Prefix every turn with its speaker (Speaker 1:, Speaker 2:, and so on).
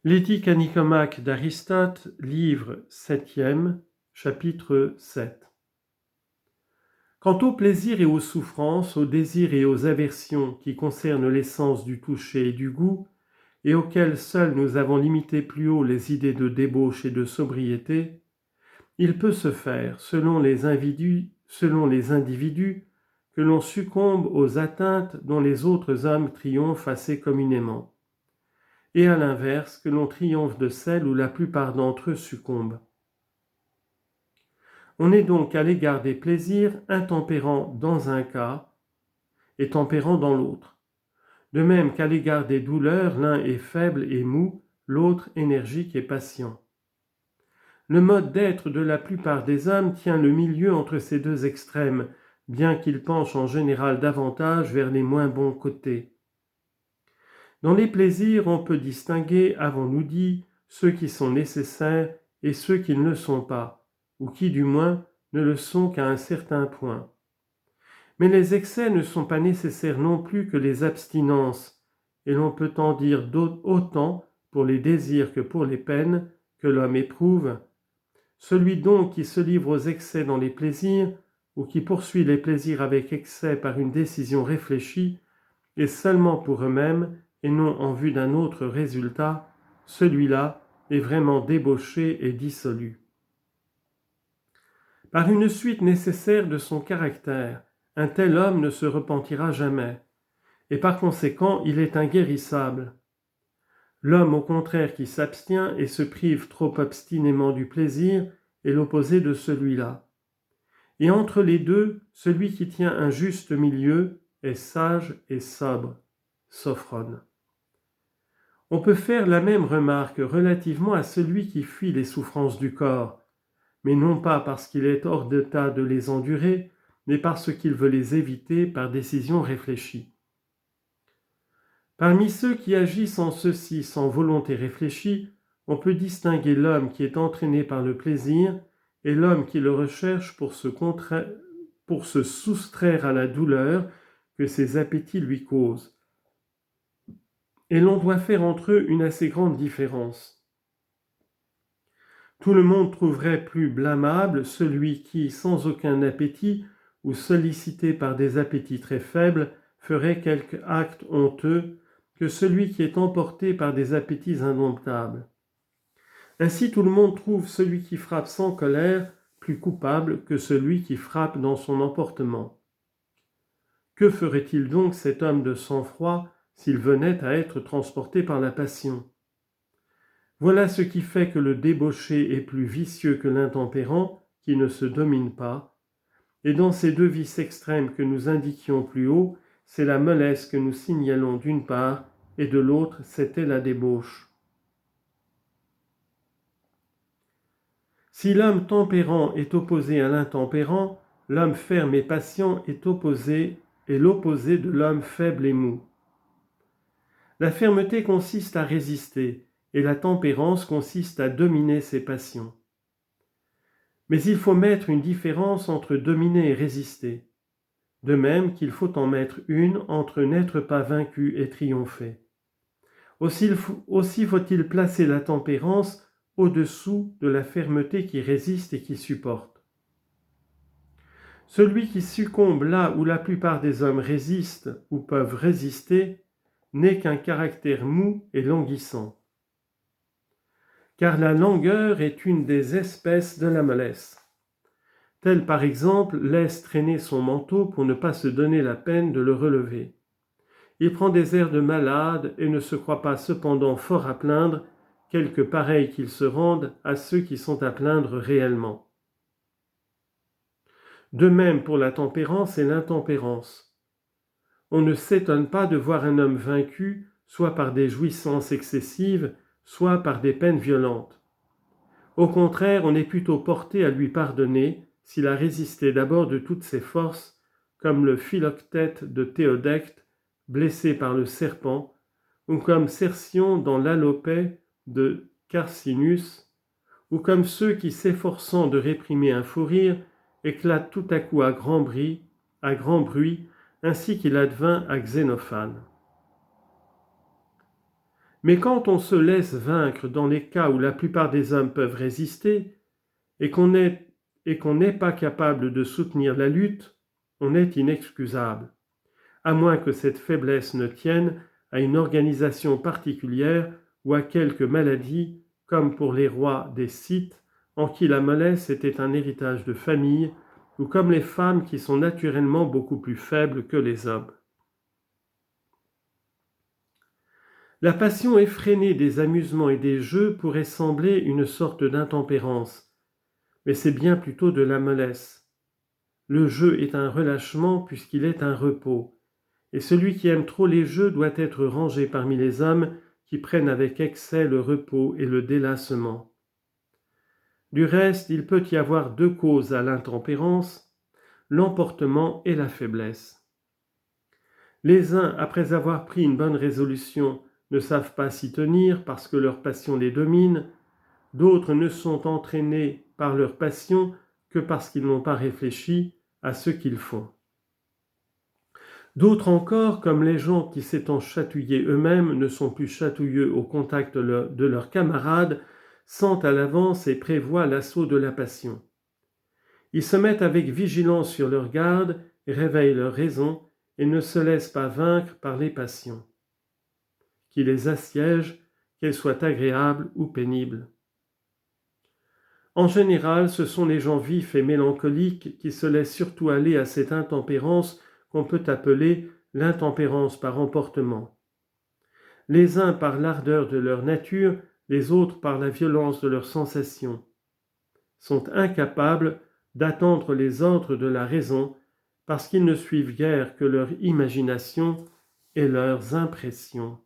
Speaker 1: L'éthique à Nicomaque d'Aristote, livre 7e, chapitre 7. Quant aux plaisirs et aux souffrances, aux désirs et aux aversions qui concernent l'essence du toucher et du goût, et auxquels seuls nous avons limité plus haut les idées de débauche et de sobriété, il peut se faire, selon les individus, que l'on succombe aux atteintes dont les autres hommes triomphent assez communément, et à l'inverse, que l'on triomphe de celles où la plupart d'entre eux succombent. On est donc à l'égard des plaisirs intempérant dans un cas et tempérant dans l'autre. De même qu'à l'égard des douleurs, l'un est faible et mou, l'autre énergique et patient. Le mode d'être de la plupart des hommes tient le milieu entre ces deux extrêmes, bien qu'il penche en général davantage vers les moins bons côtés. Dans les plaisirs, on peut distinguer, avons-nous dit, ceux qui sont nécessaires et ceux qui ne le sont pas, ou qui du moins ne le sont qu'à un certain point. Mais les excès ne sont pas nécessaires non plus que les abstinences, et l'on peut en dire autant pour les désirs que pour les peines que l'homme éprouve. Celui donc qui se livre aux excès dans les plaisirs, ou qui poursuit les plaisirs avec excès par une décision réfléchie, et seulement pour eux-mêmes, et non en vue d'un autre résultat, celui-là est vraiment débauché et dissolu. Par une suite nécessaire de son caractère, un tel homme ne se repentira jamais, et par conséquent il est inguérissable. L'homme au contraire qui s'abstient et se prive trop obstinément du plaisir est l'opposé de celui-là. Et entre les deux, celui qui tient un juste milieu est sage et sobre. Sophrone. On peut faire la même remarque relativement à celui qui fuit les souffrances du corps, mais non pas parce qu'il est hors d'état de les endurer, mais parce qu'il veut les éviter par décision réfléchie. Parmi ceux qui agissent en ceci sans volonté réfléchie, on peut distinguer l'homme qui est entraîné par le plaisir et l'homme qui le recherche pour se soustraire à la douleur que ses appétits lui causent. Et l'on doit faire entre eux une assez grande différence. Tout le monde trouverait plus blâmable celui qui, sans aucun appétit ou sollicité par des appétits très faibles, ferait quelque acte honteux que celui qui est emporté par des appétits indomptables. Ainsi tout le monde trouve celui qui frappe sans colère plus coupable que celui qui frappe dans son emportement. Que ferait-il donc cet homme de sang-froid s'il venait à être transporté par la passion? Voilà ce qui fait que le débauché est plus vicieux que l'intempérant, qui ne se domine pas, et dans ces deux vices extrêmes que nous indiquions plus haut, c'est la mollesse que nous signalons d'une part, et de l'autre, c'était la débauche. Si l'homme tempérant est opposé à l'intempérant, l'homme ferme et patient est l'opposé de l'homme faible et mou. La fermeté consiste à résister, et la tempérance consiste à dominer ses passions. Mais il faut mettre une différence entre dominer et résister, de même qu'il faut en mettre une entre n'être pas vaincu et triompher. Aussi faut-il placer la tempérance au-dessous de la fermeté qui résiste et qui supporte. Celui qui succombe là où la plupart des hommes résistent ou peuvent résister n'est qu'un caractère mou et languissant. Car la langueur est une des espèces de la mollesse. Tel par exemple laisse traîner son manteau pour ne pas se donner la peine de le relever. Il prend des airs de malade et ne se croit pas cependant fort à plaindre, quelque pareil qu'il se rende à ceux qui sont à plaindre réellement. De même pour la tempérance et l'intempérance. On ne s'étonne pas de voir un homme vaincu, soit par des jouissances excessives, soit par des peines violentes. Au contraire, on est plutôt porté à lui pardonner s'il a résisté d'abord de toutes ses forces, comme le Philoctète de Théodecte, blessé par le serpent, ou comme Cercion dans l'Alopée de Carcinus, ou comme ceux qui, s'efforçant de réprimer un fou rire, éclatent tout à coup à grand bruit, ainsi qu'il advint à Xénophane. Mais quand on se laisse vaincre dans les cas où la plupart des hommes peuvent résister, et qu'on n'est pas capable de soutenir la lutte, on est inexcusable, à moins que cette faiblesse ne tienne à une organisation particulière ou à quelque maladie, comme pour les rois des Scythes, en qui la mollesse était un héritage de famille, ou comme les femmes qui sont naturellement beaucoup plus faibles que les hommes. La passion effrénée des amusements et des jeux pourrait sembler une sorte d'intempérance, mais c'est bien plutôt de la mollesse. Le jeu est un relâchement puisqu'il est un repos, et celui qui aime trop les jeux doit être rangé parmi les hommes qui prennent avec excès le repos et le délassement. Du reste, il peut y avoir deux causes à l'intempérance, l'emportement et la faiblesse. Les uns, après avoir pris une bonne résolution, ne savent pas s'y tenir parce que leur passion les domine, d'autres ne sont entraînés par leur passion que parce qu'ils n'ont pas réfléchi à ce qu'ils font. D'autres encore, comme les gens qui s'étant chatouillés eux-mêmes ne sont plus chatouilleux au contact de leurs camarades, sentent à l'avance et prévoient l'assaut de la passion. Ils se mettent avec vigilance sur leur garde, réveillent leur raison et ne se laissent pas vaincre par les passions, qui les assiègent, qu'elles soient agréables ou pénibles. En général, ce sont les gens vifs et mélancoliques qui se laissent surtout aller à cette intempérance qu'on peut appeler l'intempérance par emportement. Les uns par l'ardeur de leur nature, les autres par la violence de leurs sensations, sont incapables d'attendre les ordres de la raison parce qu'ils ne suivent guère que leur imagination et leurs impressions.